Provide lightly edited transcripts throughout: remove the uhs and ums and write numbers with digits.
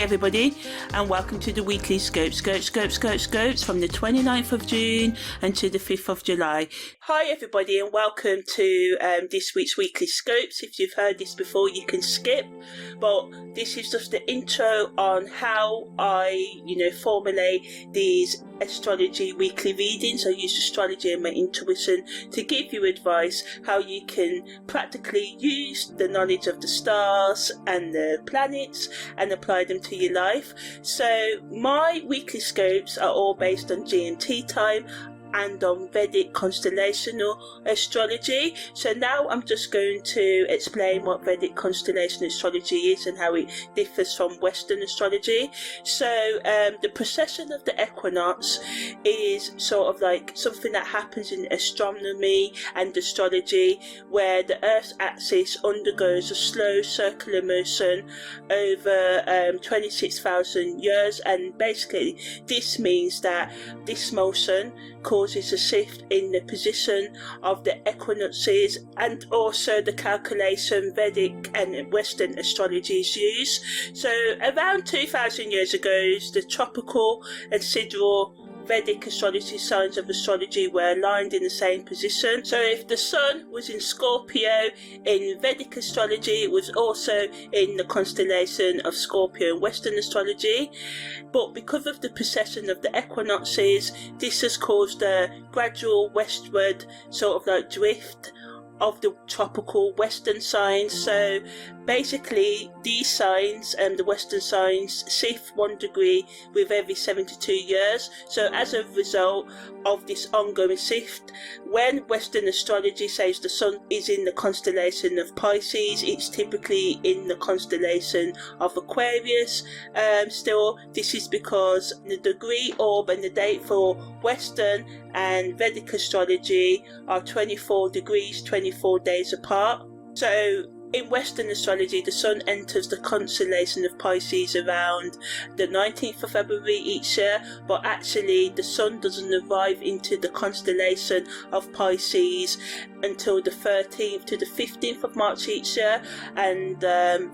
everybody, and welcome to the weekly scopes from the 29th of June and to the 5th of July. Hi everybody, and welcome to this week's weekly scopes. If you've heard this before, you can skip, but this is just the intro on how I formulate these astrology weekly readings. I use astrology and my intuition to give you advice how you can practically use the knowledge of the stars and the planets and apply them to your life. So my weekly scopes are all based on GMT time and on Vedic Constellational Astrology. So now I'm just going to explain what Vedic Constellational Astrology is and how it differs from Western astrology. So the precession of the equinox is sort of like something that happens in astronomy and astrology, where the Earth's axis undergoes a slow circular motion over 26,000 years, and basically this means that this motion causes a shift in the position of the equinoxes and also the calculation Vedic and Western astrologies use. So around 2,000 years ago, the tropical and sidereal Vedic astrology signs of astrology were aligned in the same position. So if the sun was in Scorpio in Vedic astrology, it was also in the constellation of Scorpio in Western astrology. But because of the precession of the equinoxes, this has caused a gradual westward sort of like drift of the tropical Western signs. So basically these signs and the Western signs shift 1 degree with every 72 years. So as a result of this ongoing shift, when Western astrology says the sun is in the constellation of Pisces, it's typically in the constellation of Aquarius. Still, this is because the degree, orb and the date for Western and Vedic astrology are 24 degrees 24 days apart. So in Western astrology, the sun enters the constellation of Pisces around the 19th of February each year, but actually the sun doesn't arrive into the constellation of Pisces until the 13th to the 15th of March each year. And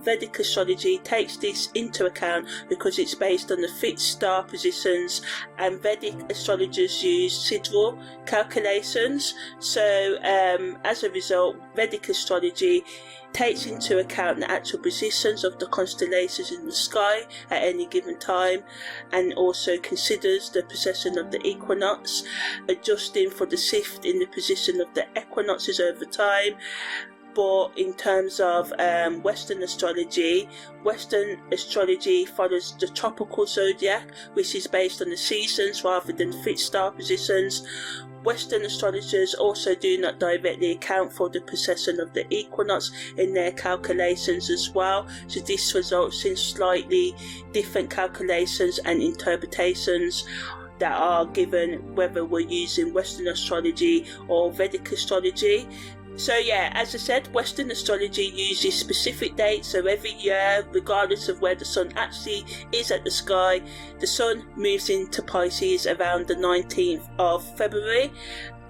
Vedic astrology takes this into account because it's based on the fixed star positions, and Vedic astrologers use sidereal calculations. So as a result, Vedic astrology takes into account the actual positions of the constellations in the sky at any given time, and also considers the precession of the equinox, adjusting for the shift in the position of the equinoxes over time. But in terms of Western astrology follows the tropical zodiac, which is based on the seasons rather than fixed star positions. Western astrologers also do not directly account for the precession of the equinox in their calculations as well, so this results in slightly different calculations and interpretations that are given whether we're using Western astrology or Vedic astrology. So yeah, as I said, Western astrology uses specific dates, so every year, regardless of where the sun actually is at the sky, the sun moves into Pisces around the 19th of February.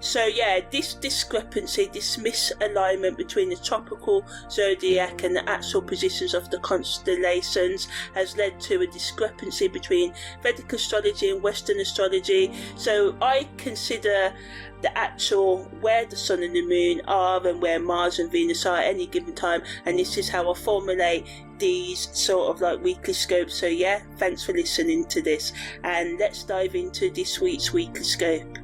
So yeah, this discrepancy, this misalignment between the tropical zodiac and the actual positions of the constellations has led to a discrepancy between Vedic astrology and Western astrology. So I consider the actual where the sun and the moon are and where Mars and Venus are at any given time, and this is how I formulate these sort of like weekly scopes. So yeah, thanks for listening to this, and let's dive into this week's weekly scope.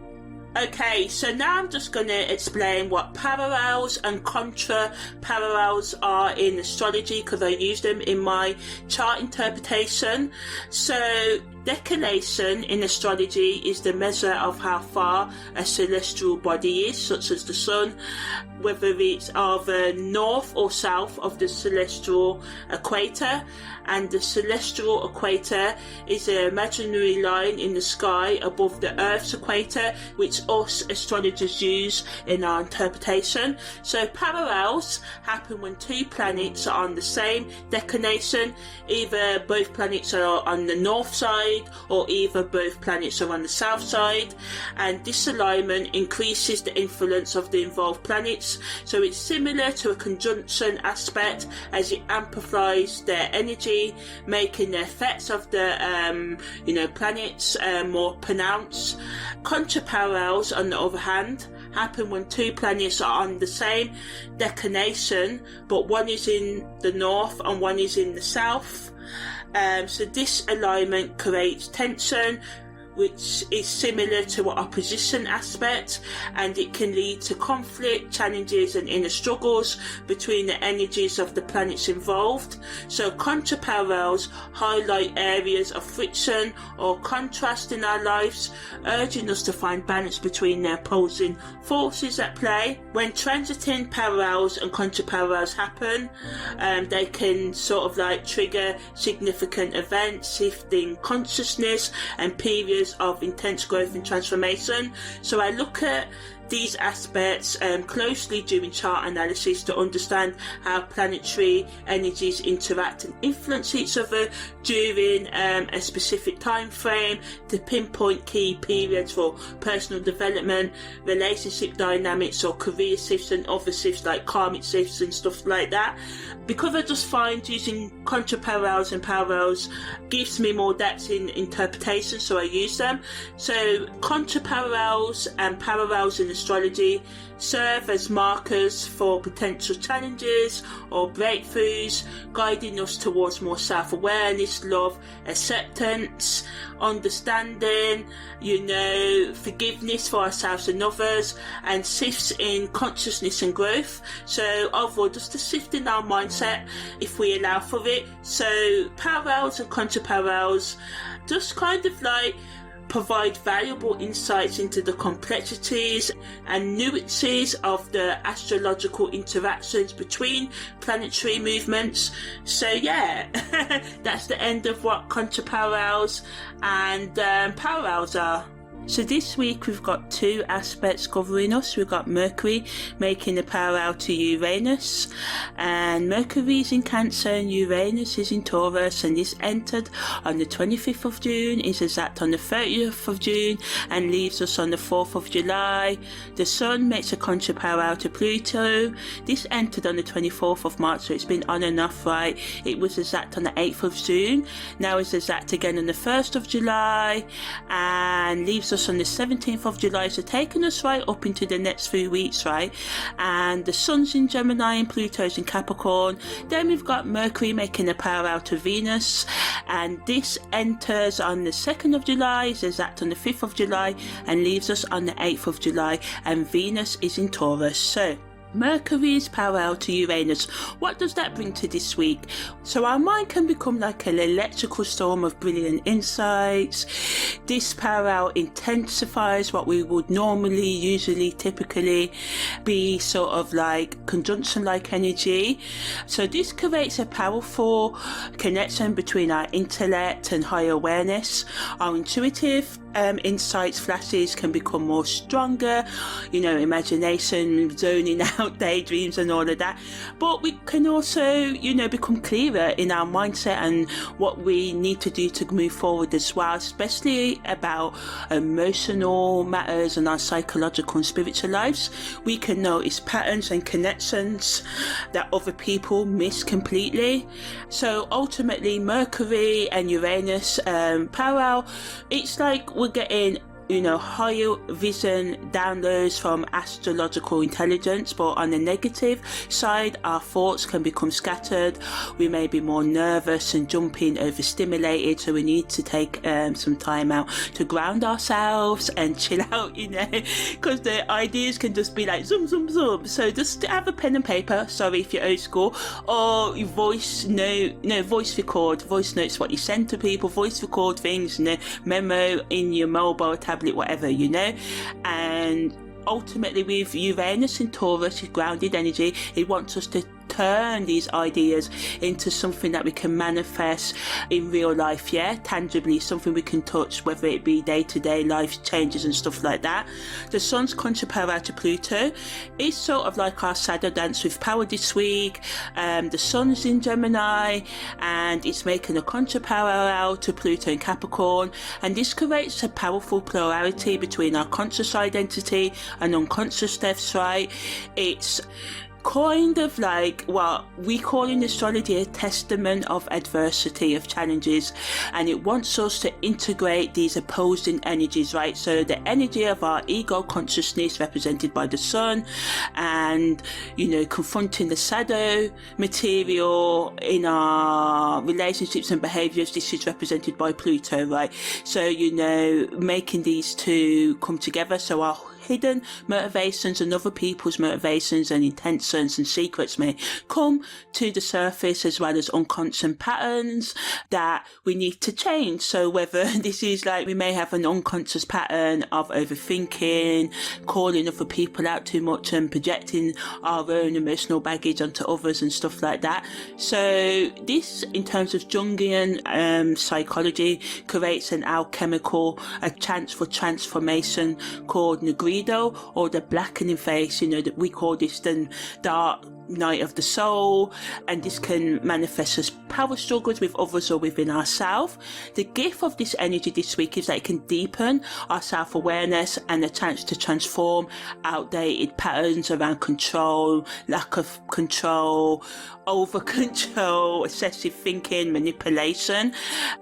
Okay, so now I'm just going to explain what parallels and contra-parallels are in astrology, because I use them in my chart interpretation. So declination in astrology is the measure of how far a celestial body is, such as the sun, whether it's either north or south of the celestial equator. And the celestial equator is an imaginary line in the sky above the Earth's equator, which us astrologers use in our interpretation. So parallels happen when two planets are on the same declination. Either both planets are on the north side side, or either both planets are on the south side, and this alignment increases the influence of the involved planets. So it's similar to a conjunction aspect, as it amplifies their energy, making the effects of the planets more pronounced. Contraparallels, on the other hand, happen when two planets are on the same declination, but one is in the north and one is in the south. So this alignment creates tension, which is similar to an opposition aspect, and it can lead to conflict, challenges and inner struggles between the energies of the planets involved. So contraparallels highlight areas of friction or contrast in our lives, urging us to find balance between the opposing forces at play. When transiting parallels and contraparallels happen, they can sort of like trigger significant events, shifting consciousness and periods of intense growth and transformation. So I look at these aspects closely during chart analysis to understand how planetary energies interact and influence each other during a specific time frame, to pinpoint key periods for personal development, relationship dynamics or career shifts, and other shifts like karmic shifts and stuff like that. Because I just find using contraparallels and parallels gives me more depth in interpretation, so I use them. So contraparallels and parallels in astrology serve as markers for potential challenges or breakthroughs, guiding us towards more self-awareness, love, acceptance, understanding, forgiveness for ourselves and others, and shifts in consciousness and growth. So overall, just a shift in our mindset if we allow for it. So parallels and contraparallels just kind of like provide valuable insights into the complexities and nuances of the astrological interactions between planetary movements. So yeah, that's the end of what contraparallels and parallels are. So this week we've got two aspects covering us. We've got Mercury making a parallel to Uranus, and Mercury is in Cancer and Uranus is in Taurus, and this entered on the 25th of June, is exact on the 30th of June, and leaves us on the 4th of July. The Sun makes a contraparallel to Pluto. This entered on the 24th of March, so it's been on and off, right? It was exact on the 8th of June. Now it's exact again on the 1st of July, and leaves us on the 17th of July, so taking us right up into the next few weeks, right? And the Sun's in Gemini and Pluto's in Capricorn. Then we've got Mercury making a parallel to Venus, and this enters on the 2nd of July, is exact on the 5th of July, and leaves us on the 8th of July, and Venus is in Taurus. So Mercury is parallel to Uranus. What does that bring to this week? So our mind can become like an electrical storm of brilliant insights. This parallel intensifies what we would normally, usually, typically be sort of like conjunction-like energy. So this creates a powerful connection between our intellect and higher awareness. Our intuitive insights flashes can become more stronger, imagination, zoning out, daydreams and all of that. But we can also, become clearer in our mindset and what we need to do to move forward as well, especially about emotional matters and our psychological and spiritual lives. We can notice patterns and connections that other people miss completely. So ultimately, Mercury and Uranus parallel, it's like we're getting higher vision downloads from astrological intelligence, but on the negative side, our thoughts can become scattered. We may be more nervous and jumping, overstimulated, so we need to take some time out to ground ourselves and chill out, because the ideas can just be like zoom, zoom, zoom. So just have a pen and paper, sorry if you're old school, or voice record, voice notes what you send to people, voice record things, memo in your mobile tablet, whatever, and ultimately with Uranus and Taurus, grounded energy, it wants us to turn these ideas into something that we can manifest in real life, tangibly, something we can touch, whether it be day-to-day life changes and stuff like that. The Sun's contra parallel to Pluto is sort of like our Saturn dance with power this week. The Sun's in Gemini and it's making a contra parallel to Pluto in Capricorn, and this creates a powerful polarity between our conscious identity and unconscious steps, right? It's kind of like what we call in astrology a testament of adversity, of challenges, and it wants us to integrate these opposing energies, right? So the energy of our ego consciousness represented by the Sun, and confronting the shadow material in our relationships and behaviors, this is represented by Pluto, right? So making these two come together, so our hidden motivations and other people's motivations and intentions and secrets may come to the surface, as well as unconscious patterns that we need to change. So whether this is like, we may have an unconscious pattern of overthinking, calling other people out too much and projecting our own emotional baggage onto others and stuff like that. So this, in terms of Jungian psychology, creates an alchemical, a chance for transformation called Negrido, or the blackening phase. That we call this the dark night of the soul, and this can manifest as power struggles with others or within ourselves. The gift of this energy this week is that it can deepen our self-awareness and a chance to transform outdated patterns around control, lack of control, over control, excessive thinking, manipulation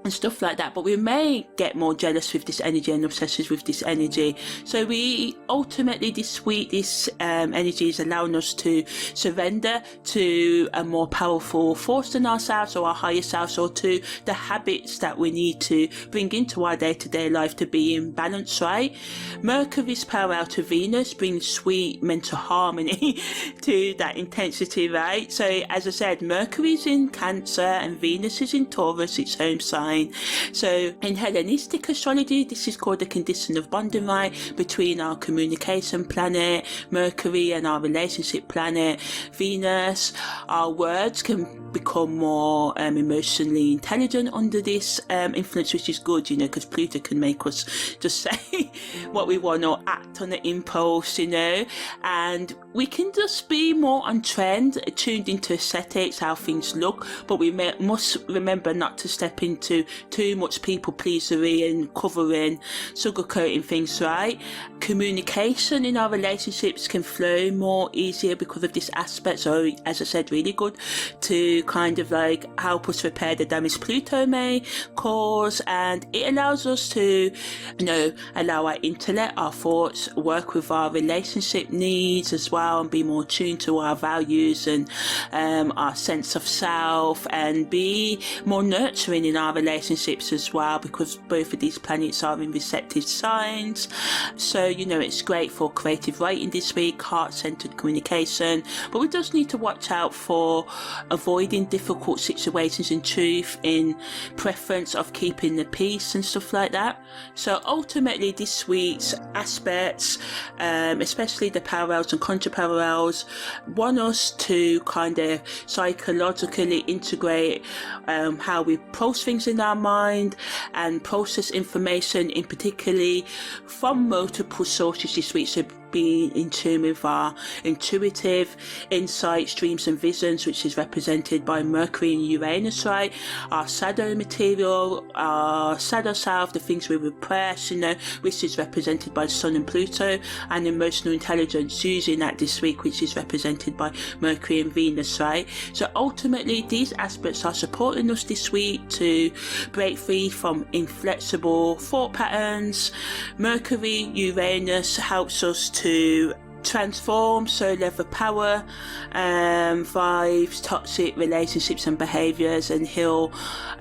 and stuff like that. But we may get more jealous with this energy and obsessive with this energy. So we ultimately this week, this energy is allowing us to surrender to a more powerful force than ourselves, or our higher selves, or to the habits that we need to bring into our day-to-day life to be in balance, right? Mercury's parallel to Venus brings sweet mental harmony to that intensity, right? So as I said, Mercury's in Cancer and Venus is in Taurus, its home sign. So in Hellenistic astrology, this is called the condition of bonding, right, between our communication planet, Mercury, and our relationship planet, Venus. Our words can become more emotionally intelligent under this influence, which is good, because Pluto can make us just say what we want or act on the impulse, and we can just be more on trend, tuned into aesthetics, how things look, but we must remember not to step into too much people pleasery and covering, sugarcoating things, right? Communication in our relationships can flow more easier because of this aspect. So as I said, really good to kind of like help us repair the damage Pluto may cause, and it allows us to allow our intellect, our thoughts, work with our relationship needs as well, and be more tuned to our values and our sense of self, and be more nurturing in our relationships as well, because both of these planets are in receptive signs. So it's great for creative writing this week, heart-centered communication, but we just need to watch out for avoiding difficult situations in truth, in preference of keeping the peace and stuff like that. So ultimately this week's aspects, especially the parallels and contra parallels, want us to kind of psychologically integrate how we process things in our mind and process information, in particularly from multiple sources this week. So being in tune with our intuitive insights, dreams and visions, which is represented by Mercury and Uranus, right? Our shadow material, our shadow self, the things we repress, which is represented by Sun and Pluto, and emotional intelligence, using that this week, which is represented by Mercury and Venus, right? So ultimately these aspects are supporting us this week to break free from inflexible thought patterns. Mercury, Uranus helps us to transform soul level power, vibes, toxic relationships and behaviours, and heal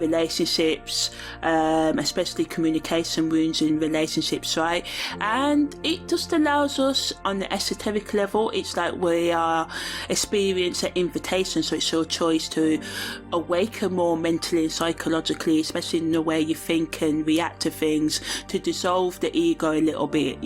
relationships, especially communication wounds in relationships, right? And it just allows us on the esoteric level, it's like we are experiencing an invitation, so it's your choice to awaken more mentally and psychologically, especially in the way you think and react to things, to dissolve the ego a little bit,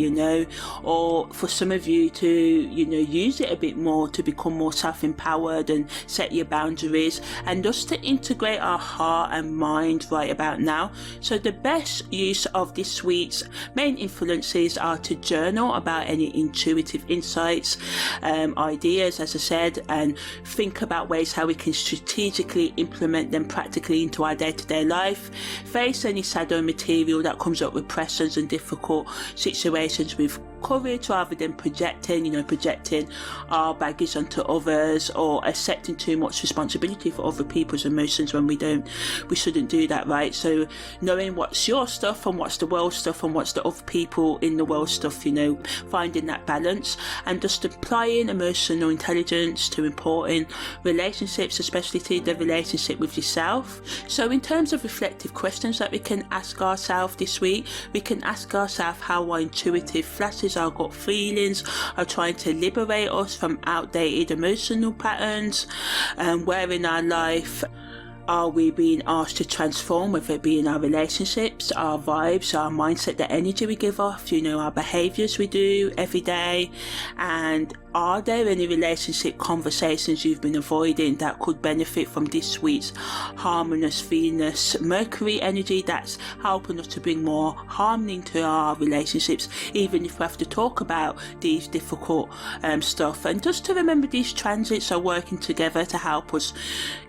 or for some of you to to, use it a bit more to become more self-empowered and set your boundaries, and just to integrate our heart and mind right about now. So the best use of this week's main influences are to journal about any intuitive insights, ideas, as I said, and think about ways how we can strategically implement them practically into our day-to-day life. Face any shadow material that comes up with pressures and difficult situations with courage rather than projecting our baggage onto others, or accepting too much responsibility for other people's emotions when we shouldn't do that, right? So knowing what's your stuff and what's the world stuff and what's the other people in the world stuff, finding that balance, and just applying emotional intelligence to important relationships, especially to the relationship with yourself. So in terms of reflective questions that we can ask ourselves this week, we can ask ourselves how our intuitive flashes, our gut feelings are trying to liberate us from outdated emotional patterns, and where in our life are we being asked to transform, whether it be in our relationships, our vibes, our mindset, the energy we give off, our behaviours we do every day, and are there any relationship conversations you've been avoiding that could benefit from this week's harmonious Venus Mercury energy that's helping us to bring more harmony into our relationships, even if we have to talk about these difficult stuff. And just to remember, these transits are working together to help us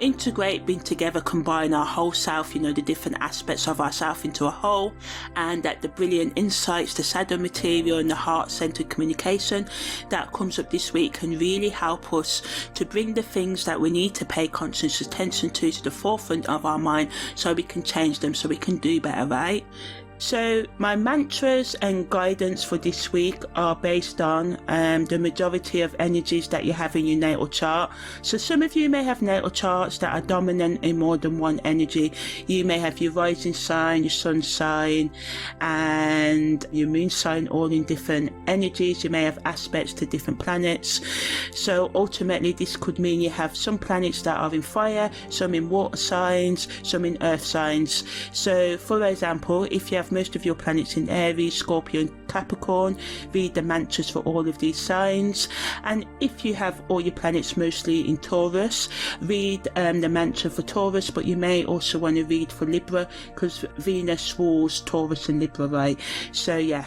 integrate, bring together, combine our whole self, the different aspects of ourself into a whole, and that the brilliant insights, the shadow material and the heart-centered communication that comes up this week can really help us to bring the things that we need to pay conscious attention to the forefront of our mind, so we can change them, so we can do better, right? So my mantras and guidance for this week are based on the majority of energies that you have in your natal chart. So some of you may have natal charts that are dominant in more than one energy. You may have your rising sign, your sun sign and your moon sign all in different energies. You may have aspects to different planets. So ultimately this could mean you have some planets that are in fire, some in water signs, some in earth signs. So for example, if you have most of your planets in Aries, Scorpio and Capricorn, read the mantras for all of these signs. And if you have all your planets mostly in Taurus, read the mantra for Taurus, but you may also want to read for Libra, because Venus rules Taurus and Libra, right? So yeah.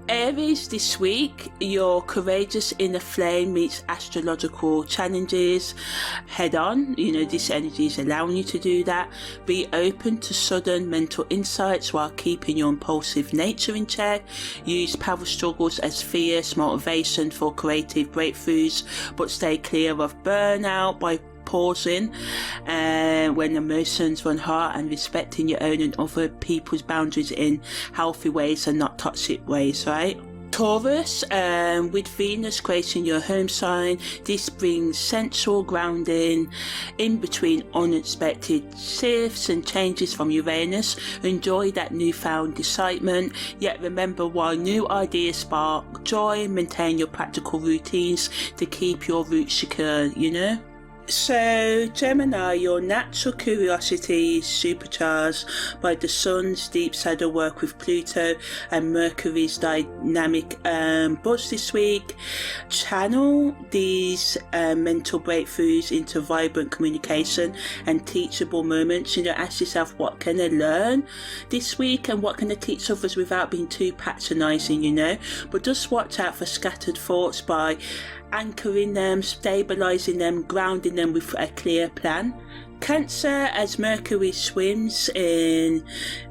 Aries, this week, your courageous inner flame meets astrological challenges head on. This energy is allowing you to do that. Be open to sudden mental insights while keeping your impulsive nature in check. Use power struggles as fierce motivation for creative breakthroughs, but stay clear of burnout by pausing when emotions run hard, and respecting your own and other people's boundaries in healthy ways and not toxic ways, right? Taurus, with Venus creating your home sign, this brings sensual grounding in between unexpected shifts and changes from Uranus. Enjoy that newfound excitement, yet remember, while new ideas spark joy, maintain your practical routines to keep your roots secure, So Gemini, your natural curiosity is supercharged by the Sun's deep shadow work with Pluto and Mercury's dynamic buzz this week. Channel these mental breakthroughs into vibrant communication and teachable moments. Ask yourself, what can I learn this week and what can I teach others without being too patronising, But just watch out for scattered thoughts by anchoring them, stabilising them, grounding them with a clear plan. Cancer, as Mercury swims in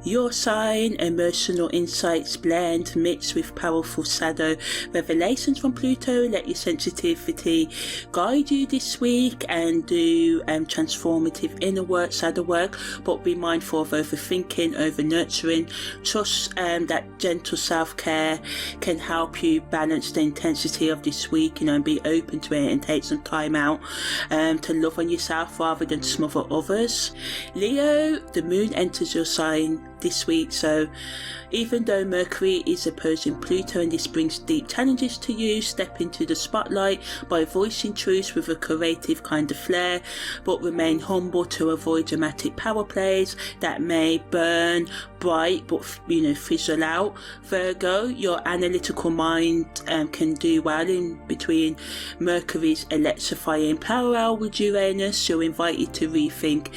your sign, emotional insights blend, mixed with powerful shadow revelations from Pluto. Let your sensitivity guide you this week and do transformative inner work, shadow work, but be mindful of overthinking, over nurturing. Trust that gentle self-care can help you balance the intensity of this week, and be open to it and take some time out to love on yourself rather than smother others. Leo, the moon enters your sign this week. So even though Mercury is opposing Pluto and this brings deep challenges to you, step into the spotlight by voicing truths with a creative kind of flair, but remain humble to avoid dramatic power plays that may burn bright but fizzle out. Virgo, your analytical mind can do well in between Mercury's electrifying parallel with Uranus. You're invited to rethink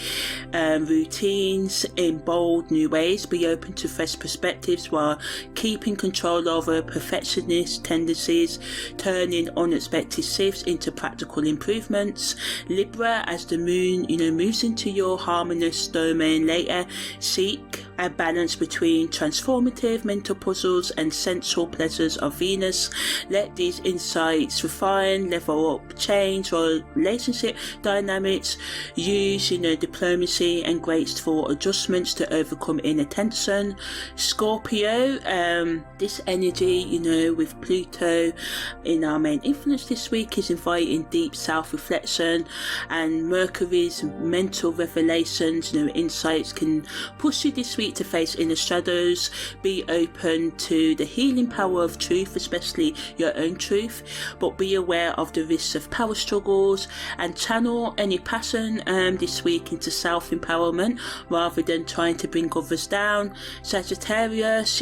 routines in bold new ways. Be open to fresh perspectives while keeping control over perfectionist tendencies, turning unexpected shifts into practical improvements. Libra, as the moon moves into your harmonious domain later, seek a balance between transformative mental puzzles and sensual pleasures of Venus. Let these insights refine, level up, change relationship dynamics. Use diplomacy and graceful adjustments to overcome inner tension. Scorpio, this energy with Pluto in our main influence this week is inviting deep self-reflection, and Mercury's mental revelations, insights can push you this week to face inner shadows. Be open to the healing power of truth, especially your own truth, but be aware of the risks of power struggles, and channel any passion this week into self-empowerment rather than trying to bring others down. Sagittarius,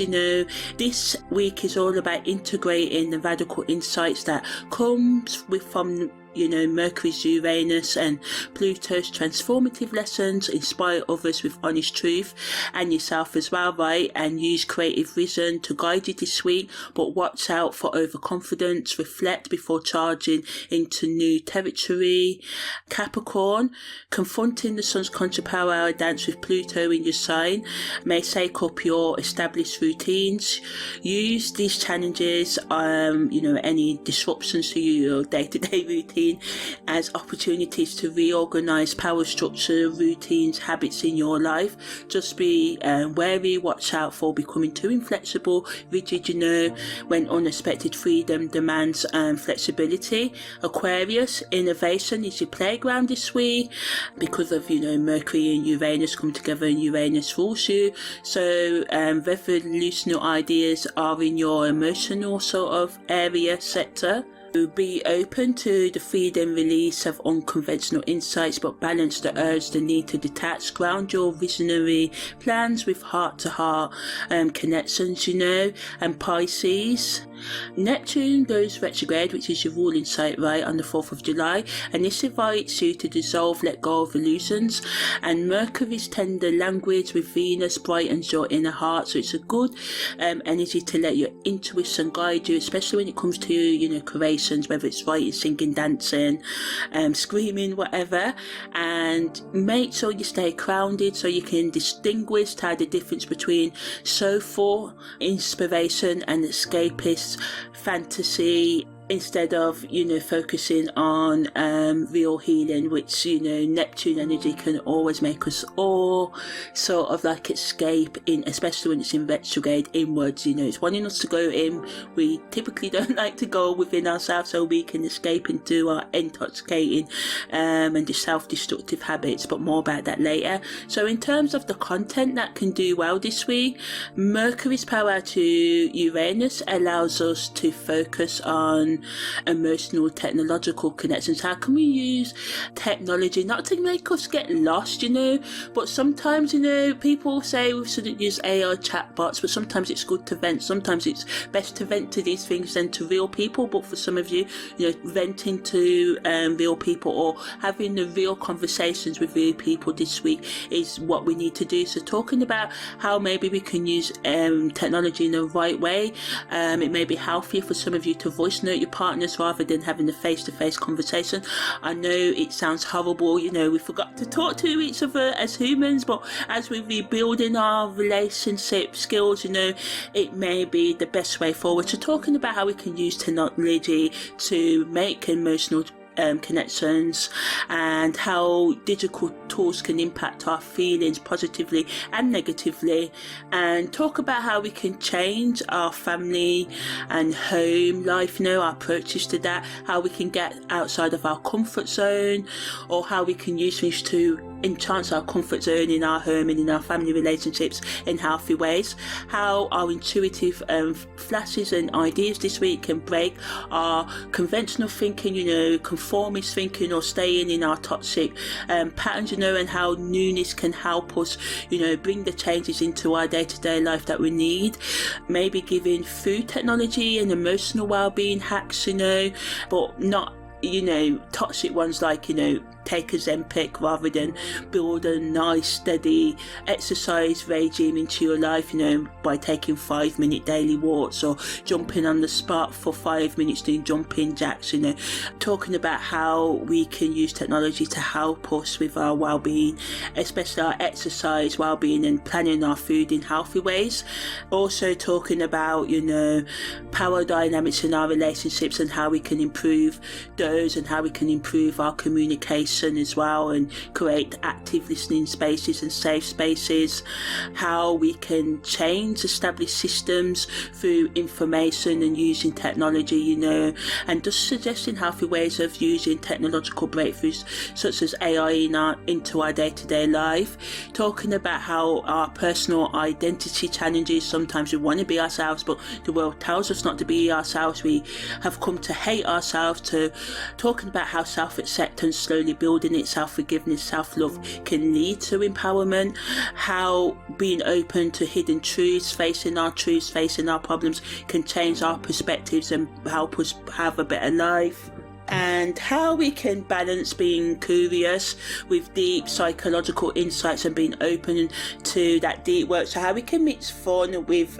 this week is all about integrating the radical insights that comes from Mercury's Uranus and Pluto's transformative lessons. Inspire others with honest truth and yourself as well, right? And use creative vision to guide you this week, but watch out for overconfidence. Reflect before charging into new territory. Capricorn, confronting the sun's contra-parallel dance with Pluto in your sign may shake up your established routines. Use these challenges, any disruptions to your day-to-day routine as opportunities to reorganize power structure, routines, habits in your life. Just be wary, watch out for becoming too inflexible, rigid, when unexpected freedom demands flexibility. Aquarius, innovation is your playground this week because of Mercury and Uranus come together and Uranus rules you. So revolutionary ideas are in your emotional sort of area sector. Be open to the freedom release of unconventional insights, but balance the urge, the need to detach. Ground your visionary plans with heart-to-heart connections, And Pisces, Neptune goes retrograde, which is your ruling site, right, on the 4th of July, and this invites you to dissolve, let go of illusions. And Mercury's tender language with Venus brightens your inner heart, so it's a good energy to let your intuition guide you, especially when it comes to creations, whether it's writing, singing, dancing, screaming, whatever. And make sure you stay grounded so you can distinguish, tell the difference between soulful inspiration and escapist fantasy, instead of focusing on real healing, which Neptune energy can always make us all sort of like escape in, especially when it's in retrograde, inwards. It's wanting us to go in. We typically don't like to go within ourselves so we can escape into our intoxicating and the self-destructive habits, but more about that later. So in terms of the content that can do well this week, Mercury's power to Uranus allows us to focus on emotional, technological connections. How can we use technology not to make us get lost, but sometimes, people say we shouldn't use AI chatbots, but sometimes it's good to vent. Sometimes it's best to vent to these things than to real people. But for some of you, venting to real people or having the real conversations with real people this week is what we need to do. So talking about how maybe we can use technology in the right way. It may be healthier for some of you to voice note your partners rather than having a face-to-face conversation. I know it sounds horrible, we forgot to talk to each other as humans, but as we're rebuilding our relationship skills, it may be the best way forward. So talking about how we can use technology to make emotional connections and how digital tools can impact our feelings positively and negatively, and talk about how we can change our family and home life, our approaches to that, how we can get outside of our comfort zone, or how we can use things to enhance our comfort zone in our home and in our family relationships in healthy ways, how our intuitive flashes and ideas this week can break our conventional thinking, conformist thinking, or staying in our toxic patterns, and how newness can help us, bring the changes into our day-to-day life that we need. Maybe giving food technology and emotional well-being hacks, but not toxic ones like take a Zempic rather than build a nice steady exercise regime into your life, by taking 5-minute daily walks or jumping on the spot for 5 minutes doing jumping jacks, talking about how we can use technology to help us with our well-being, especially our exercise well-being, and planning our food in healthy ways. Also talking about power dynamics in our relationships and how we can improve those, and how we can improve our communication as well, and create active listening spaces and safe spaces, how we can change established systems through information and using technology, and just suggesting healthy ways of using technological breakthroughs such as AI into our day-to-day life, talking about how our personal identity challenges, sometimes we want to be ourselves but the world tells us not to be ourselves, we have come to hate ourselves, to talking about how self-acceptance, slowly building it, self-forgiveness, self-love can lead to empowerment, how being open to hidden truths, facing our problems can change our perspectives and help us have a better life, and how we can balance being curious with deep psychological insights and being open to that deep work, so how we can mix fun with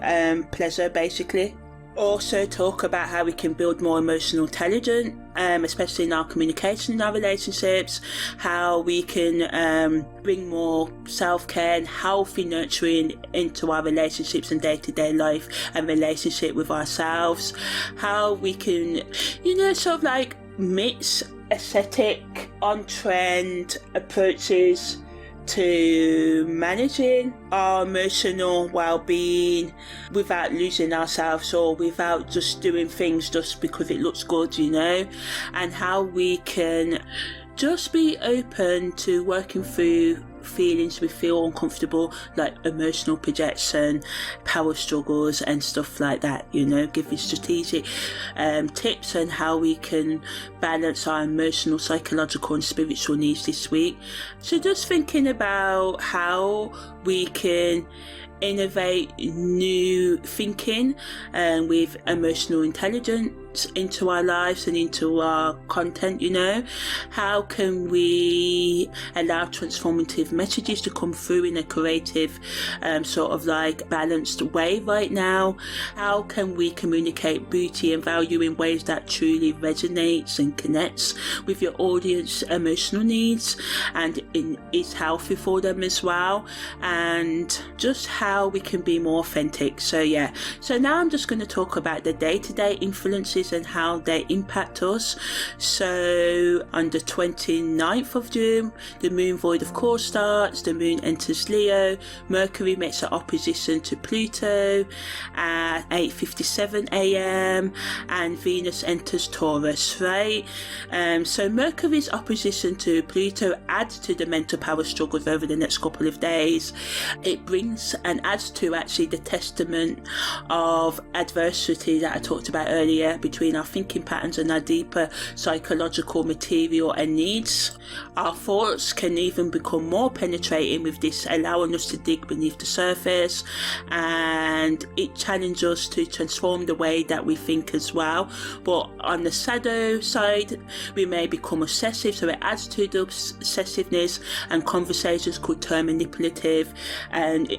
pleasure basically. Also talk about how we can build more emotional intelligence, especially in our communication, in our relationships, how we can bring more self-care and healthy nurturing into our relationships and day-to-day life and relationship with ourselves, how we can, sort of like mix aesthetic, on-trend approaches to managing our emotional well-being without losing ourselves, or without just doing things just because it looks good, and how we can just be open to working through feelings we feel uncomfortable, like emotional projection, power struggles and stuff like that, giving strategic tips on how we can balance our emotional, psychological and spiritual needs this week. So just thinking about how we can innovate new thinking with emotional intelligence into our lives and into our content, how can we allow transformative messages to come through in a creative sort of like balanced way right now, how can we communicate beauty and value in ways that truly resonates and connects with your audience emotional needs and is healthy for them as well, and just how we can be more authentic. So now I'm just going to talk about the day-to-day influences and how they impact us. So on the 29th of June, the moon void of course starts, the moon enters Leo, Mercury makes an opposition to Pluto at 8:57 a.m. and Venus enters Taurus, right? So Mercury's opposition to Pluto adds to the mental power struggles over the next couple of days. It brings and adds to actually the testament of adversity that I talked about earlier between our thinking patterns and our deeper psychological material and needs. Our thoughts can even become more penetrating with this, allowing us to dig beneath the surface, and it challenges us to transform the way that we think as well. But on the shadow side, we may become obsessive, so it adds to the obsessiveness, and conversations could turn manipulative and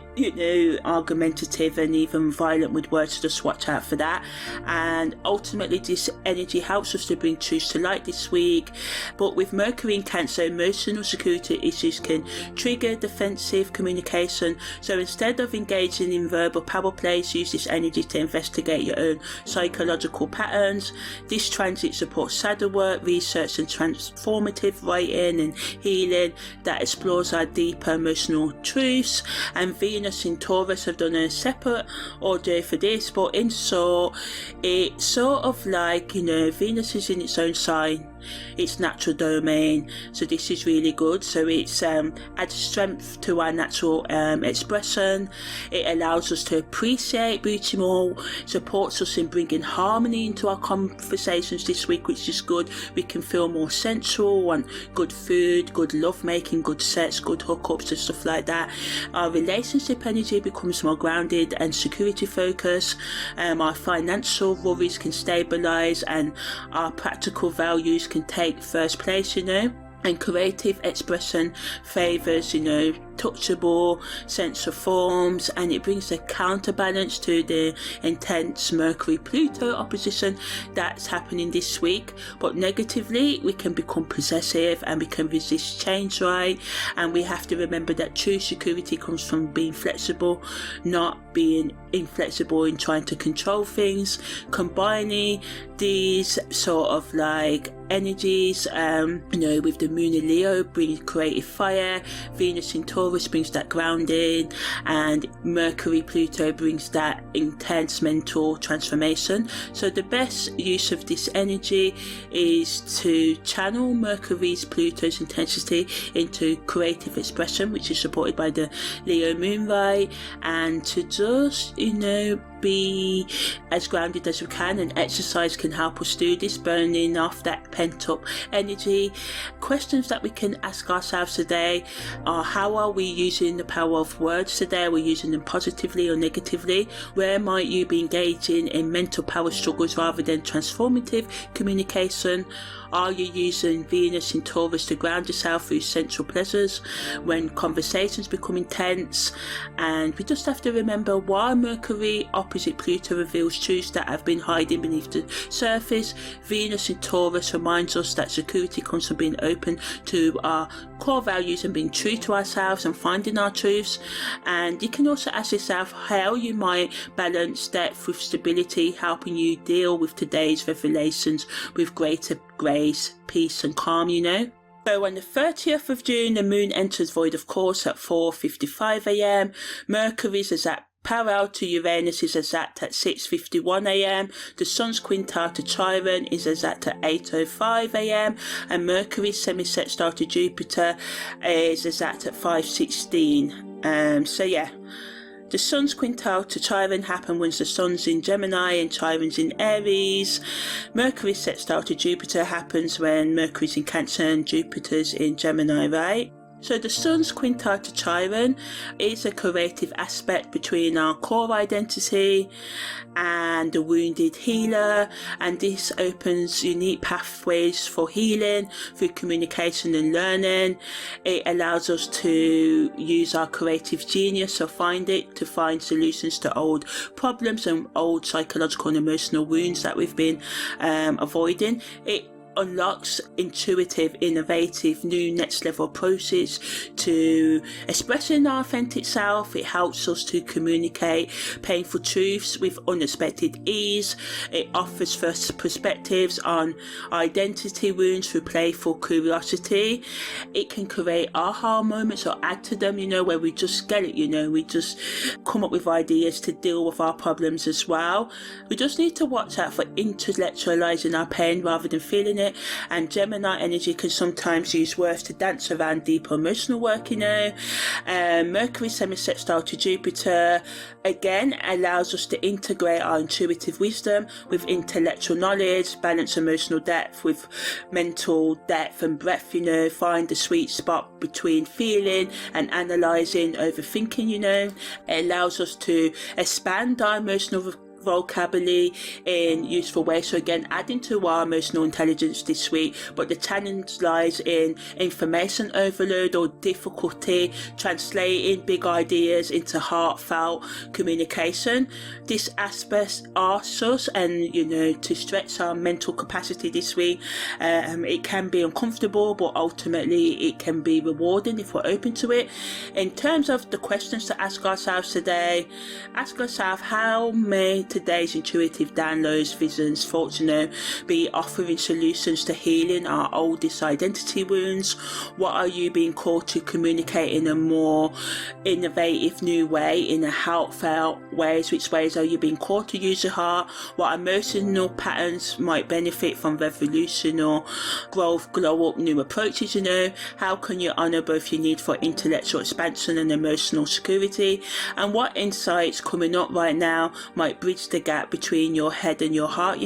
argumentative and even violent with words, so just watch out for that. And ultimately this energy helps us to bring truth to light this week. But with Mercury in Cancer, emotional security issues can trigger defensive communication, so instead of engaging in verbal power plays, use this energy to investigate your own psychological patterns. This transit supports shadow work, research and transformative writing and healing that explores our deeper emotional truths. And Venus in Taurus, have done a separate audio for this, but in short, it's sort of like Venus is in its own sign its natural domain. So this is really good. So it's adds strength to our natural expression. It allows us to appreciate beauty more, supports us in bringing harmony into our conversations this week, which is good. We can feel more sensual and good food, good love making, good sex, good hookups and stuff like that. Our relationship energy becomes more grounded and security focused. Our financial worries can stabilize, and our practical values can take first place, and creative expression favours, touchable sense of forms, and it brings a counterbalance to the intense Mercury-Pluto opposition that's happening this week. But negatively, we can become possessive and we can resist change, right? And we have to remember that true security comes from being flexible, not being inflexible in trying to control things. Combining these sort of like energies, with the moon in Leo brings creative fire, Venus in Taurus brings that grounding, and Mercury Pluto brings that intense mental transformation. So the best use of this energy is to channel Mercury's Pluto's intensity into creative expression, which is supported by the Leo moon, right? And to just be as grounded as we can, and exercise can help us do this, burning off that pent up energy. Questions that we can ask ourselves today are: how are we using the power of words today? Are we using them positively or negatively? Where might you be engaging in mental power struggles rather than transformative communication? Are you using Venus in Taurus to ground yourself through sensual pleasures when conversations become intense? And we just have to remember, while Mercury opposite Pluto reveals truths that have been hiding beneath the surface, Venus in Taurus reminds us that security comes from being open to our core values and being true to ourselves and finding our truths. And you can also ask yourself how you might balance depth with stability, helping you deal with today's revelations with greater grace, peace and calm, So on the 30th of June, the moon enters void of course at 4:55 a.m. Mercury's exact parallel to Uranus is exact at 6:51 a.m. The Sun's quintile to Chiron is exact at 8:05 a.m. and Mercury's semi-sextile to Jupiter is exact at 5:16. So yeah. The Sun's quintile to Chiron happens when the Sun's in Gemini and Chiron's in Aries. Mercury's sextile to Jupiter happens when Mercury's in Cancer and Jupiter's in Gemini, right? So the Sun's quintile to Chiron is a creative aspect between our core identity and the wounded healer, and this opens unique pathways for healing through communication and learning. It allows us to use our creative genius, to find solutions to old problems and old psychological and emotional wounds that we've been avoiding. It unlocks intuitive, innovative, new next level approaches to expressing our authentic self. It helps us to communicate painful truths with unexpected ease. It offers first perspectives on identity wounds through playful curiosity. It can create aha moments or add to them, where we just get it, we just come up with ideas to deal with our problems as well. We just need to watch out for intellectualizing our pain rather than feeling it. And Gemini energy can sometimes use words to dance around deeper emotional work. Mercury semi-sextile to Jupiter again allows us to integrate our intuitive wisdom with intellectual knowledge, balance emotional depth with mental depth and breadth. Find the sweet spot between feeling and analysing over thinking. It allows us to expand our emotional vocabulary in useful ways. So again, adding to our emotional intelligence this week, but the challenge lies in information overload or difficulty translating big ideas into heartfelt communication. This aspect asks us to stretch our mental capacity this week. It can be uncomfortable, but ultimately it can be rewarding if we're open to it. In terms of the questions to ask ourselves today, ask ourselves, how may today's intuitive downloads, visions, thoughts, be offering solutions to healing our oldest identity wounds. What are you being called to communicate in a more innovative new way, in a heartfelt ways? Which ways are you being called to use your heart? What emotional patterns might benefit from revolution or growth, glow up, new approaches? How can you honor both your need for intellectual expansion and emotional security? And what insights coming up right now might bridge the gap between your head and your heart?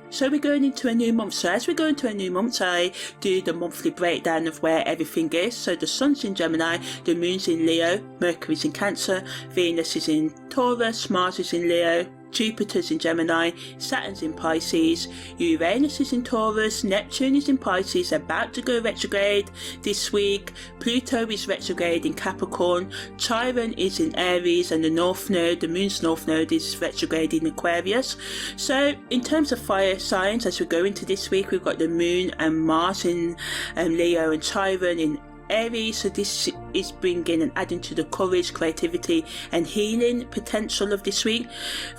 So we're going into a new month. So as we go into a new month, I do the monthly breakdown of where everything is. So the sun's in Gemini, the moon's in Leo, Mercury's in Cancer, Venus is in Taurus, Mars is in Leo, Jupiter's in Gemini, Saturn's in Pisces, Uranus is in Taurus, Neptune is in Pisces, about to go retrograde this week, Pluto is retrograde in Capricorn, Chiron is in Aries, and the North Node, the Moon's North Node, is retrograde in Aquarius. So in terms of fire signs, as we go into this week, we've got the Moon and Mars in Leo and Chiron in Aries, so this is bringing and adding to the courage, creativity and healing potential of this week.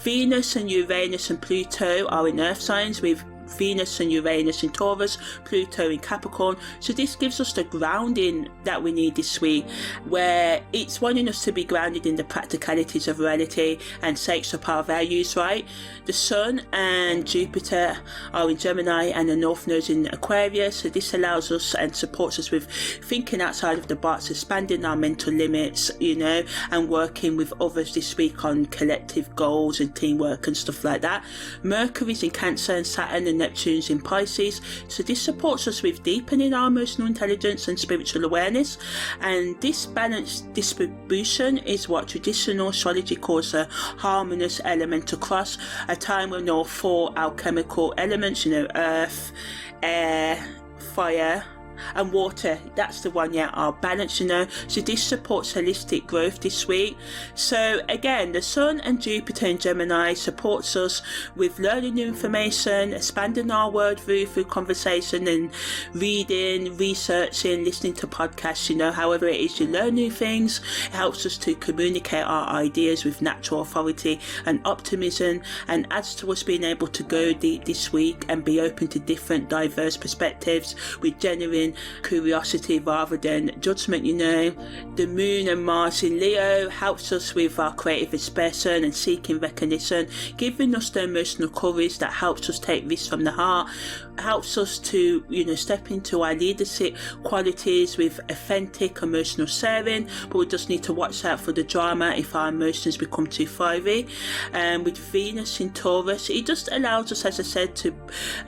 Venus and Uranus and Pluto are in earth signs, with Venus and Uranus in Taurus, Pluto in Capricorn. So this gives us the grounding that we need this week, where it's wanting us to be grounded in the practicalities of reality and sets up our values, right? The Sun and Jupiter are in Gemini and the North Node's in Aquarius, so this allows us and supports us with thinking outside of the box, expanding our mental limits, and working with others this week on collective goals and teamwork and stuff like that. Mercury's in Cancer and Saturn and Neptune's in Pisces, so this supports us with deepening our emotional intelligence and spiritual awareness. And this balanced distribution is what traditional astrology calls a harmonious elemental cross, a time when all four alchemical elements, earth, air, fire and water, that's the one, are balanced, so this supports holistic growth this week. So again, the Sun and Jupiter in Gemini supports us with learning new information, expanding our worldview through conversation and reading, researching, listening to podcasts, however it is you learn new things. It helps us to communicate our ideas with natural authority and optimism, and adds to us being able to go deep this week and be open to different diverse perspectives with genuine curiosity rather than judgment. The Moon and Mars in Leo helps us with our creative expression and seeking recognition, giving us the emotional courage that helps us take risks from the heart, helps us to step into our leadership qualities with authentic emotional sharing, but we just need to watch out for the drama if our emotions become too fiery. And with Venus in Taurus, it just allows us, as I said, to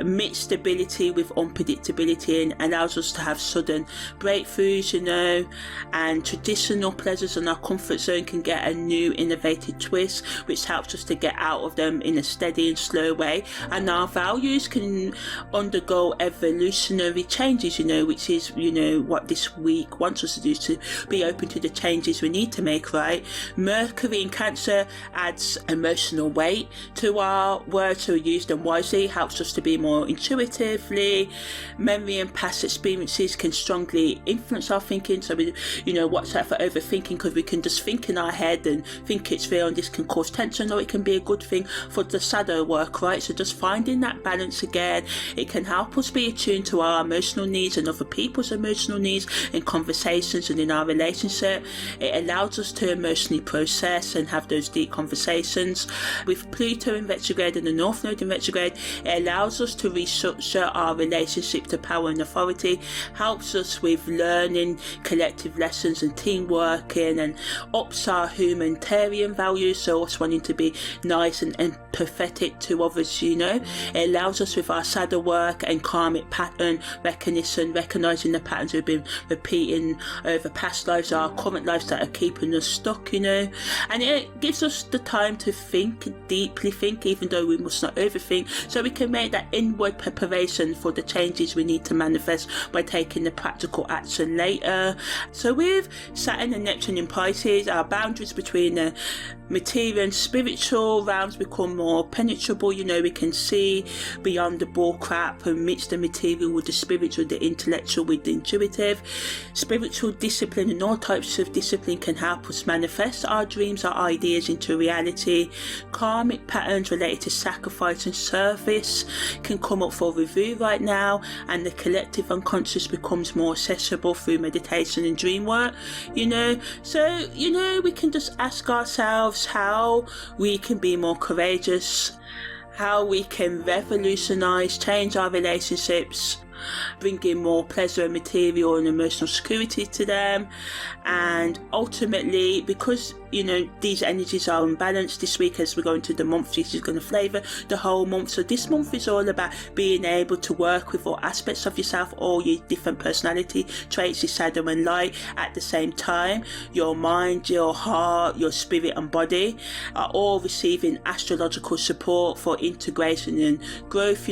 mix stability with unpredictability and allows us to have sudden breakthroughs, and traditional pleasures in our comfort zone can get a new innovative twist, which helps us to get out of them in a steady and slow way. And our values can undergo evolutionary changes, which is, what this week wants us to do, to be open to the changes we need to make, right? Mercury in Cancer adds emotional weight to our words, so we use them wisely, helps us to be more intuitively. Memory and past experiences can strongly influence our thinking, so we, watch out for overthinking, because we can just think in our head and think it's real, and this can cause tension, or it can be a good thing for the shadow work, right? So just finding that balance again, it can help us be attuned to our emotional needs and other people's emotional needs in conversations and in our relationship. It allows us to emotionally process and have those deep conversations. With Pluto in retrograde and the North Node in retrograde, it allows us to restructure our relationship to power and authority, helps us with learning collective lessons and teamwork, and ups our humanitarian values, so us wanting to be nice and empathetic to others. It allows us with our shadow work and karmic pattern recognition, recognizing the patterns we've been repeating over past lives, our current lives that are keeping us stuck, and it gives us the time to deeply think, even though we must not overthink, so we can make that inward preparation for the changes we need to manifest by taking the practical action later. So with Saturn and Neptune in Pisces, our boundaries between the material and spiritual realms become more penetrable. We can see beyond the bull crap and mix the material with the spiritual, the intellectual with the intuitive. Spiritual discipline and all types of discipline can help us manifest our dreams, our ideas into reality. Karmic patterns related to sacrifice and service can come up for review right now, and the collective unconscious becomes more accessible through meditation and dream work. So we can just ask ourselves how we can be more courageous, how we can revolutionize, change our relationships, bring in more pleasure and material and emotional security to them. And ultimately, because these energies are unbalanced this week as we go into the month, this is going to flavour the whole month. So this month is all about being able to work with all aspects of yourself, all your different personality traits, your shadow and light at the same time. Your mind, your heart, your spirit and body are all receiving astrological support for integration and growth.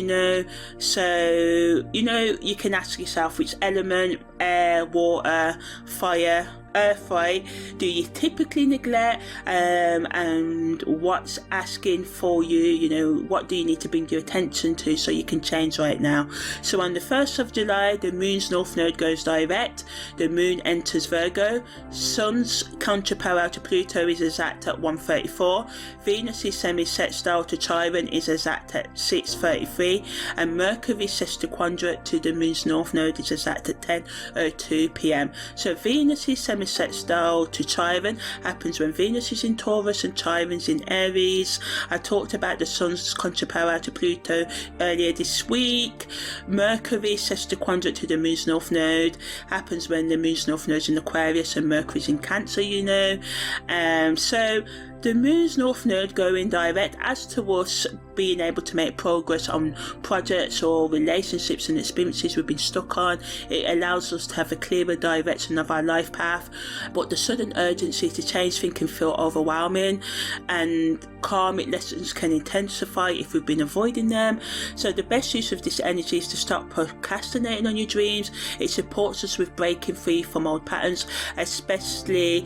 So you can ask yourself which element, air, water, fire, earth, right, do you typically neglect, and what's asking for you, what do you need to bring your attention to so you can change right now. So on the 1st of July, the moon's north node goes direct, the moon enters Virgo, sun's counterparallel to Pluto is exact at 1:34, Venus's semi-sextile to Chiron is exact at 6:33, and Mercury's sextiquadrate to the moon's north node is exact at 10:02 p.m. So Venus's semi-sextile to Chiron happens when Venus is in Taurus and Chiron's in Aries. I talked about the sun's contraparallel to Pluto earlier this week. Mercury's sextiquadrate to the moon's north node happens when the moon's north node is in Aquarius and Mercury's in Cancer. So the moon's north node going direct adds to us being able to make progress on projects or relationships and experiences we've been stuck on. It allows us to have a clearer direction of our life path, but the sudden urgency to change things can feel overwhelming, and karmic lessons can intensify if we've been avoiding them. So the best use of this energy is to stop procrastinating on your dreams. It supports us with breaking free from old patterns, especially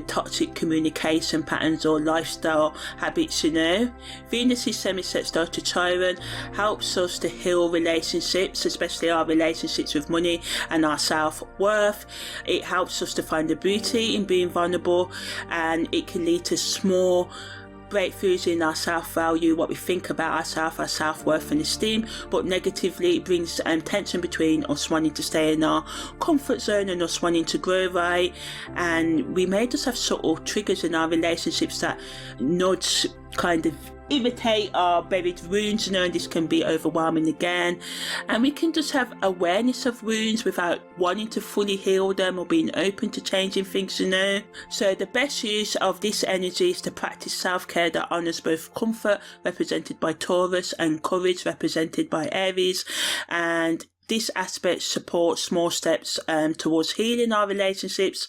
toxic communication patterns or lifestyle habits. Venus's semi-sextile to Chiron helps us to heal relationships, especially our relationships with money and our self-worth. It helps us to find the beauty in being vulnerable, and it can lead to small breakthroughs in our self-value, what we think about ourselves, our self-worth and esteem. But negatively, it brings tension between us wanting to stay in our comfort zone and us wanting to grow, right? And we may just have subtle triggers in our relationships that nudge, kind of imitate our buried wounds, and this can be overwhelming again. And we can just have awareness of wounds without wanting to fully heal them or being open to changing things. So the best use of this energy is to practice self-care that honours both comfort, represented by Taurus, and courage, represented by Aries. And this aspect supports small steps towards healing our relationships,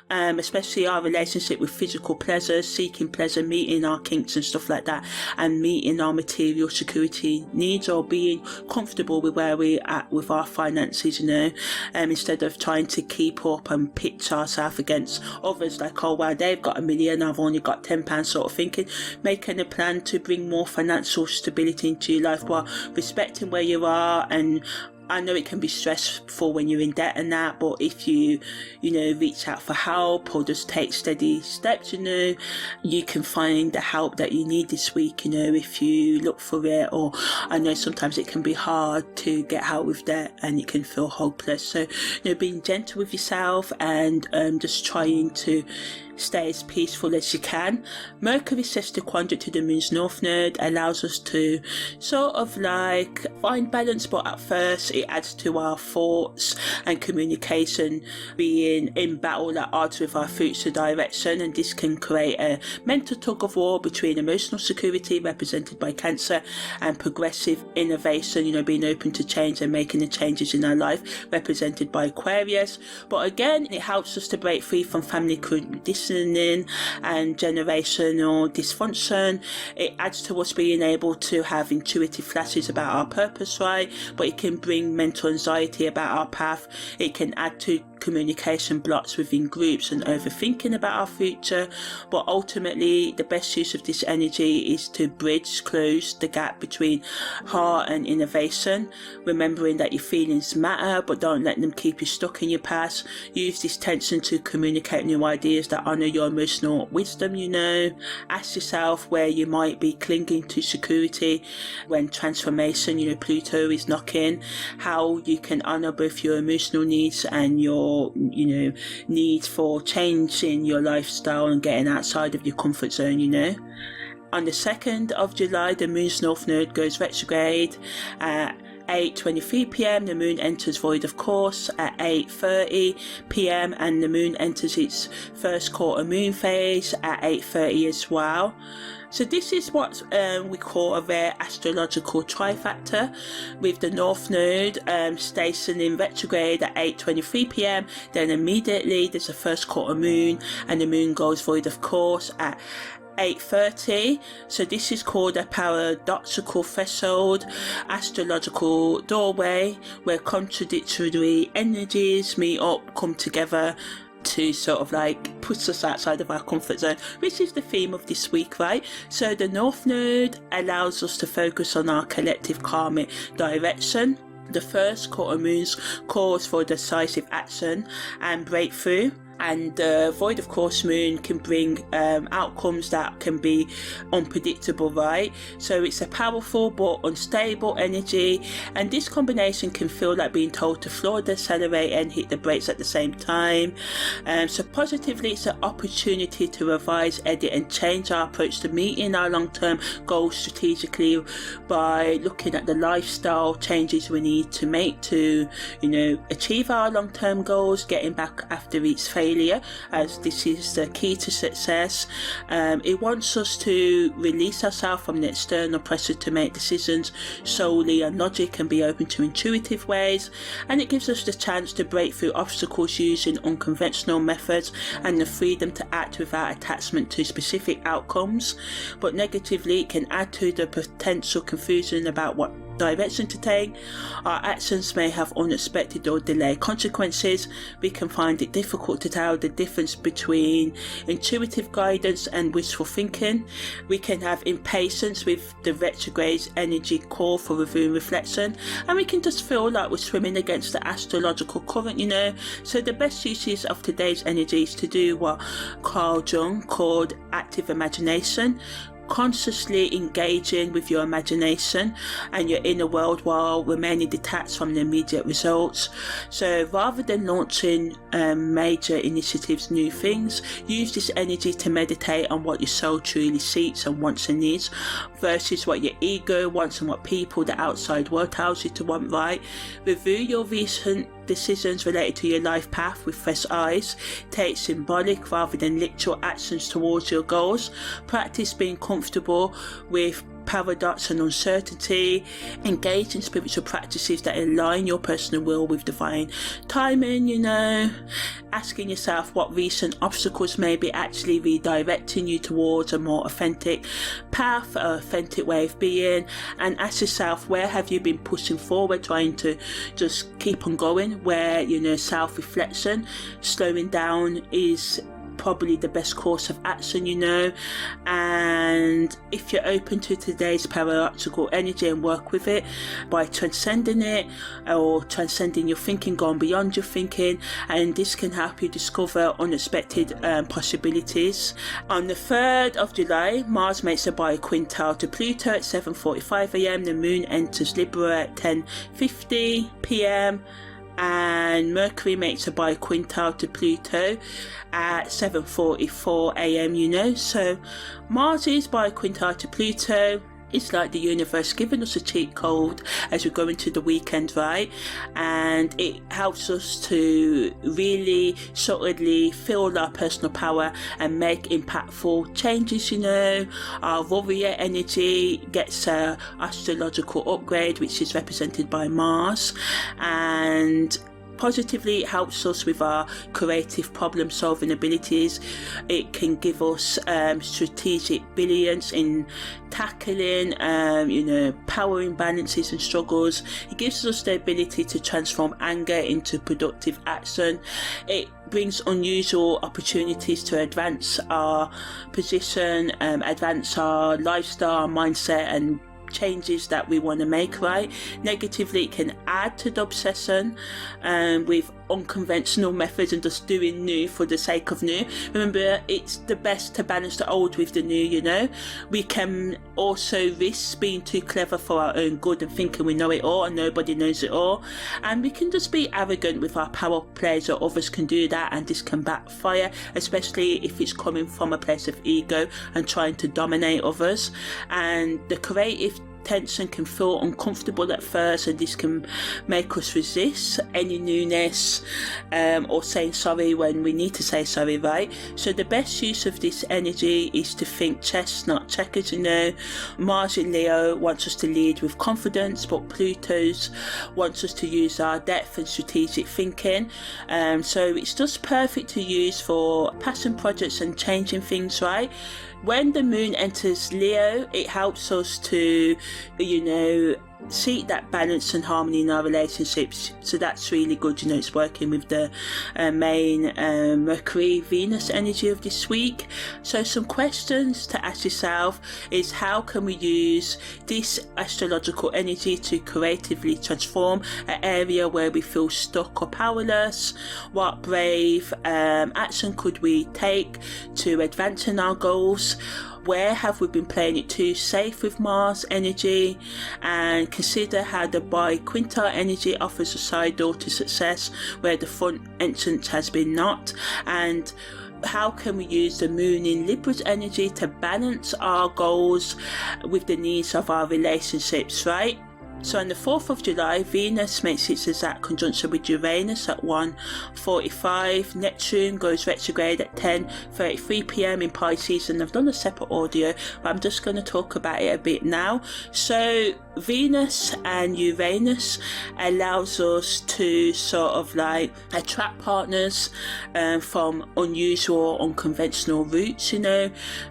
especially our relationship with physical pleasure, seeking pleasure, meeting our kinks and stuff like that, and meeting our material security needs, or being comfortable with where we're at with our finances, instead of trying to keep up and pitch ourselves against others, like, oh wow, they've got $1 million, I've only got £10 sort of thinking. Making a plan to bring more financial stability into your life while respecting where you are. And I know it can be stressful when you're in debt and that, but if you reach out for help or just take steady steps, you can find the help that you need this week, if you look for it. Or I know sometimes it can be hard to get help with debt and it can feel hopeless. So, being gentle with yourself and just trying to stay as peaceful as you can. Mercury's sextiquadrate to the moon's north node allows us to sort of like find balance, but at first it adds to our thoughts and communication being in battle at odds with our future direction, and this can create a mental tug of war between emotional security, represented by Cancer, and progressive innovation, being open to change and making the changes in our life, represented by Aquarius. But again, it helps us to break free from family discipline conditioning and generational dysfunction. It adds to us being able to have intuitive flashes about our purpose, right? But it can bring mental anxiety about our path. It can add to communication blocks within groups and overthinking about our future. But ultimately, the best use of this energy is to close the gap between heart and innovation, remembering that your feelings matter, but don't let them keep you stuck in your past. Use this tension to communicate new ideas that honor your emotional wisdom, Ask yourself where you might be clinging to security when transformation, Pluto is knocking, how you can honor both your emotional needs and your needs for changing your lifestyle and getting outside of your comfort zone. On the 2nd of July, the moon's north node goes retrograde at 8:23 p.m. The moon enters void of course at 8:30 p.m. and the moon enters its first quarter moon phase at 8:30 as well. So this is what we call a rare astrological trifactor, with the North Node stationing retrograde at 8:23 p.m. Then immediately there's a first quarter moon and the moon goes void of course at 8:30. So this is called a paradoxical threshold, astrological doorway, where contradictory energies meet up, come together to sort of like push us outside of our comfort zone, which is the theme of this week, right? So the North Node allows us to focus on our collective karmic direction. The first quarter moons calls for decisive action and breakthrough, and the void of course moon can bring outcomes that can be unpredictable, right? So it's a powerful but unstable energy, and this combination can feel like being told to floor, decelerate and hit the brakes at the same time. So positively, it's an opportunity to revise, edit and change our approach to meeting our long-term goals strategically by looking at the lifestyle changes we need to make to achieve our long-term goals, getting back after each failure, as this is the key to success. It wants us to release ourselves from the external pressure to make decisions solely on logic and be open to intuitive ways, and it gives us the chance to break through obstacles using unconventional methods and the freedom to act without attachment to specific outcomes. But negatively, it can add to the potential confusion about what direction to take. Our actions may have unexpected or delayed consequences. We can find it difficult to tell the difference between intuitive guidance and wishful thinking. We can have impatience with the retrograde energy call for review and reflection, and we can just feel like we're swimming against the astrological current, So the best uses of today's energy is to do what Carl Jung called active imagination, consciously engaging with your imagination and your inner world while remaining detached from the immediate results. So rather than launching major initiatives, new things, use this energy to meditate on what your soul truly seeks and wants and needs versus what your ego wants and what people, the outside world tells you to want, right? Review your recent decisions related to your life path with fresh eyes. Take symbolic rather than literal actions towards your goals. Practice being comfortable with paradox and uncertainty. Engage in spiritual practices that align your personal will with divine timing, asking yourself what recent obstacles may be actually redirecting you towards a more authentic path, an authentic way of being, and ask yourself, where have you been pushing forward, trying to just keep on going, where self-reflection, slowing down is probably the best course of action, and if you're open to today's paradoxical energy and work with it by transcending it or transcending your thinking, going beyond your thinking, and this can help you discover unexpected possibilities. On the 3rd of July, Mars makes a bioquintile to Pluto at 7:45 a.m. The moon enters Libra at 10:50 p.m. and Mercury makes a bioquintile to Pluto at 7:44 a.m. So Mars is bioquintile to Pluto. It's like the universe giving us a cheat code as we go into the weekend, right? And it helps us to really solidly feel our personal power and make impactful changes, Our warrior energy gets a astrological upgrade, which is represented by Mars, and Positively, it helps us with our creative problem solving abilities. It can give us strategic brilliance in tackling power imbalances and struggles. It gives us the ability to transform anger into productive action. It brings unusual opportunities to advance our position, advance our lifestyle, our mindset, and changes that we want to make, right? Negatively, it can add to the obsession with unconventional methods and just doing new for the sake of new. Remember, it's the best to balance the old with the new. We can also risk being too clever for our own good and thinking we know it all and nobody knows it all, and we can just be arrogant with our power plays, or others can do that, and this can backfire, especially if it's coming from a place of ego and trying to dominate others. And the creative tension can feel uncomfortable at first, and this can make us resist any newness or saying sorry when we need to say sorry, right? So the best use of this energy is to think chess, not checkers. Mars in Leo wants us to lead with confidence, but Pluto's wants us to use our depth and strategic thinking. So it's just perfect to use for passion projects and changing things, right? When the moon enters Leo, it helps us to, seek that balance and harmony in our relationships. So that's really good. It's working with the main Mercury Venus energy of this week. So some questions to ask yourself is, how can we use this astrological energy to creatively transform an area where we feel stuck or powerless? What brave action could we take to advance in our goals? Where have we been playing it too safe with Mars energy? And consider how the bi-quintal energy offers a side door to success where the front entrance has been not. And how can we use the moon in Libra's energy to balance our goals with the needs of our relationships, right? So on the 4th of July, Venus makes its exact conjunction with Uranus at 1:45. Neptune goes retrograde at 10:33 p.m. in Pisces, and I've done a separate audio, but I'm just going to talk about it a bit now. So Venus and Uranus allows us to sort of like attract partners from unusual, unconventional routes.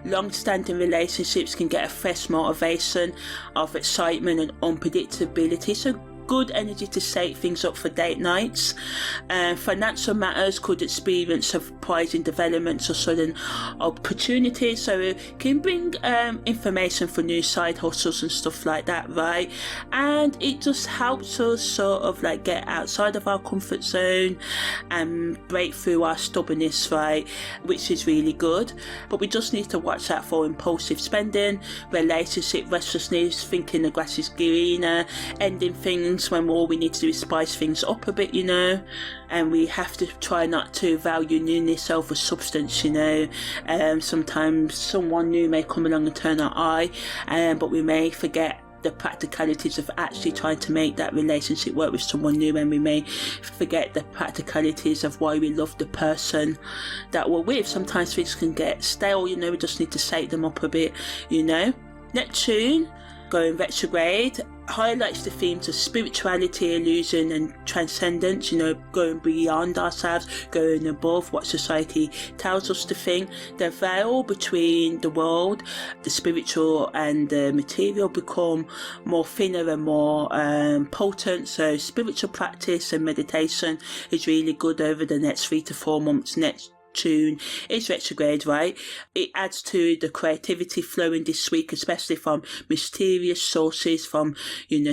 Long-standing relationships can get a fresh motivation of excitement and unpredictability. So good energy to set things up for date nights. Financial matters could experience surprising developments or sudden opportunities, so it can bring information for new side hustles and stuff like that, right? And it just helps us sort of like get outside of our comfort zone and break through our stubbornness, right? Which is really good, but we just need to watch out for impulsive spending, relationship restlessness, thinking the grass is greener, ending things when all we need to do is spice things up a bit, and we have to try not to value newness over substance. Sometimes someone new may come along and turn our eye, but we may forget the practicalities of actually trying to make that relationship work with someone new, and we may forget the practicalities of why we love the person that we're with. Sometimes things can get stale, we just need to shake them up a bit. Neptune going retrograde highlights the themes of spirituality, illusion and transcendence, going beyond ourselves, going above what society tells us to think. The veil between the world, the spiritual and the material, become more thinner and more potent. So spiritual practice and meditation is really good over the next 3 to 4 months. Neptune is retrograde, right? It adds to the creativity flowing this week, especially from mysterious sources, from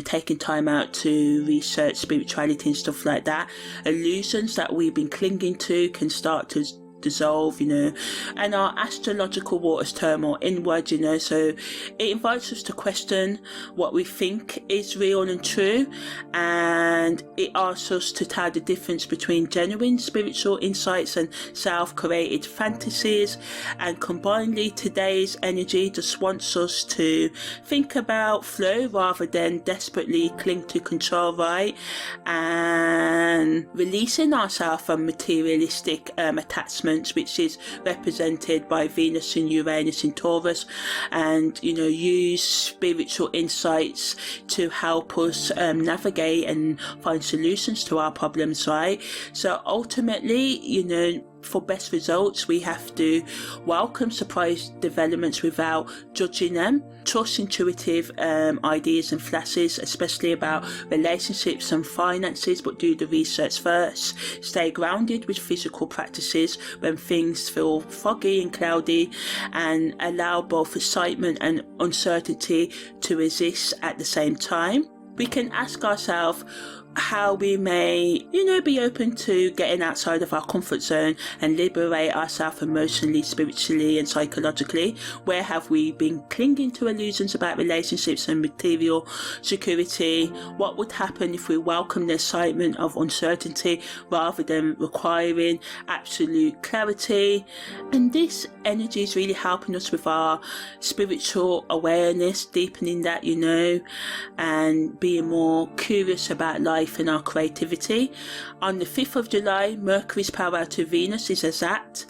taking time out to research spirituality and stuff like that. Illusions that we've been clinging to can start to dissolve, and our astrological waters turn more inward, so it invites us to question what we think is real and true, and it asks us to tell the difference between genuine spiritual insights and self-created fantasies. And combinedly, today's energy just wants us to think about flow rather than desperately cling to control, right? And releasing ourselves from materialistic attachment placements, which is represented by Venus and Uranus in Taurus, and use spiritual insights to help us navigate and find solutions to our problems, right? So ultimately, for best results, we have to welcome surprise developments without judging them, trust intuitive ideas and flashes, especially about relationships and finances, but do the research first. Stay grounded with physical practices when things feel foggy and cloudy, and allow both excitement and uncertainty to exist at the same time. We can ask ourselves how we may, be open to getting outside of our comfort zone and liberate ourselves emotionally, spiritually and psychologically. Where have we been clinging to illusions about relationships and material security? What would happen if we welcome the excitement of uncertainty rather than requiring absolute clarity? And this energy is really helping us with our spiritual awareness, deepening that, and being more curious about life and our creativity. On the 5th of July, Mercury's parallel to Venus is exact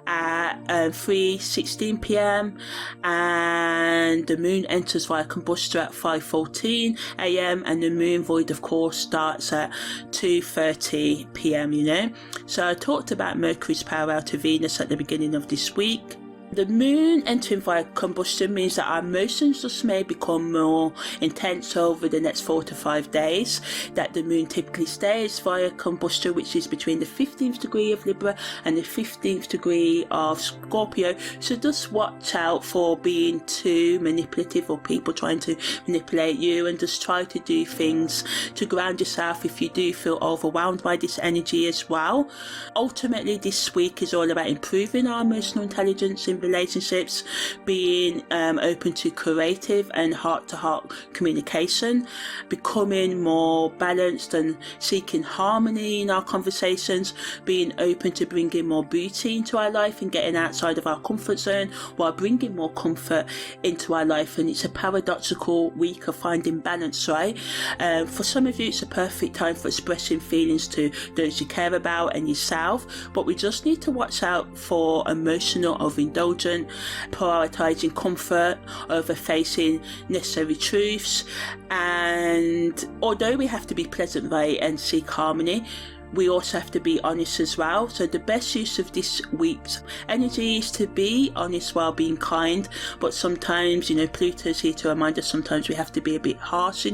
at 3:16 p.m. and the moon enters via combustor at 5:14 a.m. and the moon void, of course, starts at 2:30 p.m. So I talked about Mercury's parallel to Venus at the beginning of this week. The moon entering via combustion means that our emotions just may become more intense over the next 4 to 5 days, that the moon typically stays via combustion, which is between the 15th degree of Libra and the 15th degree of Scorpio. So just watch out for being too manipulative or people trying to manipulate you, and just try to do things to ground yourself if you do feel overwhelmed by this energy as well. Ultimately, this week is all about improving our emotional intelligence in relationships, being open to creative and heart-to-heart communication, becoming more balanced and seeking harmony in our conversations, being open to bringing more beauty into our life and getting outside of our comfort zone while bringing more comfort into our life. And it's a paradoxical week of finding balance, right? For some of you, it's a perfect time for expressing feelings to those you care about and yourself, but we just need to watch out for emotional overindulgence, prioritizing comfort over facing necessary truths. And although we have to be pleasant, right, and seek harmony, we also have to be honest as well. So the best use of this week's energy is to be honest while being kind. But sometimes, Pluto's here to remind us sometimes we have to be a bit harsh,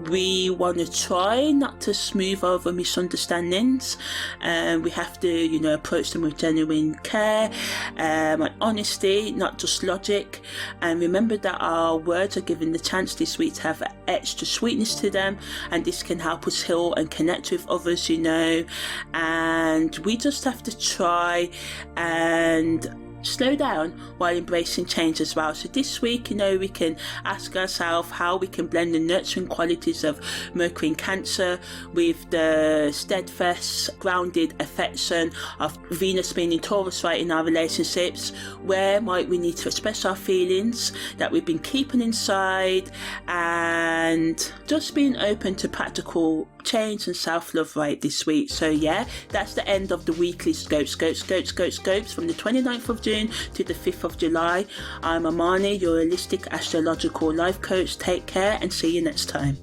We want to try not to smooth over misunderstandings. We have to, approach them with genuine care and honesty, not just logic. And remember that our words are given the chance this week to have extra sweetness to them. And this can help us heal and connect with others, and we just have to try and slow down while embracing change as well. So this week, we can ask ourselves how we can blend the nurturing qualities of Mercury in Cancer with the steadfast, grounded affection of Venus being in Taurus, right, in our relationships. Where might we need to express our feelings that we've been keeping inside, and just being open to practical change and self-love right this week. So yeah, that's the end of the weekly scopes from the 29th of June to the 5th of July. I'm Amani, your holistic astrological life coach. Take care and see you next time.